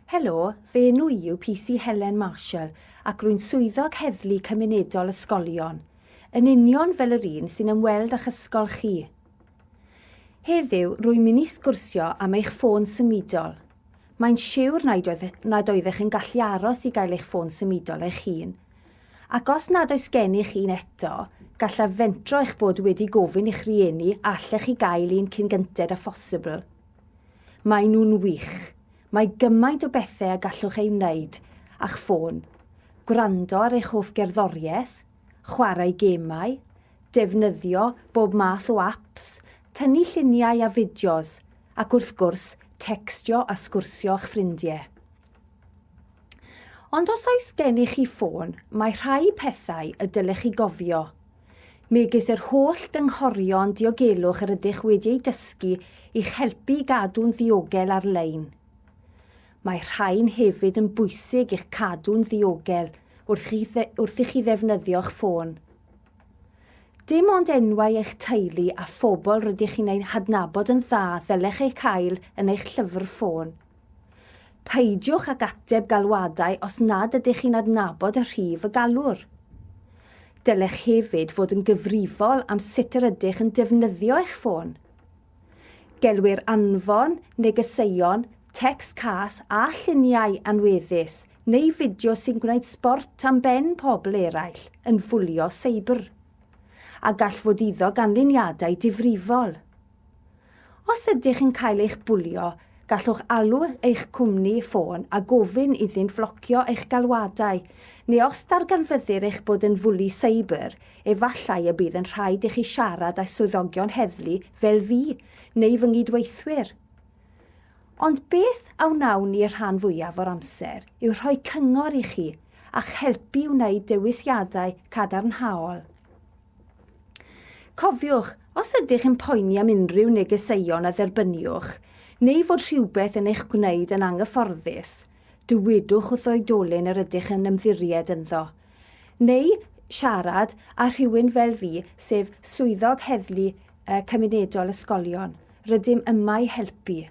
Helo, fe enw I yw PC Helen Marshall ac rwy'n swyddog heddlu cymunedol ysgolion, yn union fel yr un sy'n ymweld â'ch ysgol chi. Heddiw, rwy'n mynd i sgwrsio am eich ffôn symudol. Mae'n siwr nad oeddech yn gallu aros i gael eich ffôn symudol eich hun. Ac os nad oes gennych un eto, gallaf fentro eich bod wedi gofyn i'ch rieni allech chi gael un cyn gynted â phosibl. Mae nhw'n wych. Mae gymaint o bethau a gallwch ei wneud a'ch ffôn. Gwrando ar eich hoff gerddoriaeth, chwarae gemau, defnyddio bob math o apps, tynnu lluniau a fideos, ac wrth gwrs, tecstio a sgwrsio â'ch ffrindiau. Ond os oes gennych chi ffôn, mae rhai pethau y dylech chi gofio. Megis yr holl gynghorion diogelwch yr ydych wedi ei dysgu i'ch helpu gadw'n ddiogel ar-lein. Mae rhain hefyd yn bwysig i'ch cadw'n ddiogel wrth i chi ddefnyddio'ch ffôn. Dim ond enwau eich teulu a phobl rydych chi'n ei hadnabod yn dda ddylech eich cael yn eich llyfr ffôn. Peidiwch ag ateb galwadau os nad ydych chi'n adnabod y rhif y galwr. Dylech hefyd fod yn gyfrifol am sut yr ydych yn defnyddio eich ffôn. Gelwir anfon, negeseuon, text cas a lluniau anweddus neu fideo sy'n gwneud sbort am ben pobl eraill yn fwlio seibr, a gall fod iddo ganlyniadau difrifol. Os ydych yn cael eich bwlio, gallwch alw eich cwmni ffôn a gofyn iddynt flocio eich galwadau, neu os darganfyddir eich bod yn fwli seibr, efallai y bydd yn rhaid i chi siarad â swyddogion heddlu fel fi neu fy ngydweithwyr. Ond beth a wnawn ni'r rhan fwyaf o'r amser yw rhoi cyngor i chi a'ch helpu wneud dewisiadau cadarnhaol. Cofiwch, os ydych yn poeni am unrhyw negeseuon a dderbyniwch, neu fod rhywbeth yn eich gwneud yn anghyfforddus, dywedwch wrth oedolyn yr ydych yn ymddiried ynddo, neu siarad â rhywun fel fi, sef swyddog heddlu cymunedol ysgolion. Rydym yma i helpu.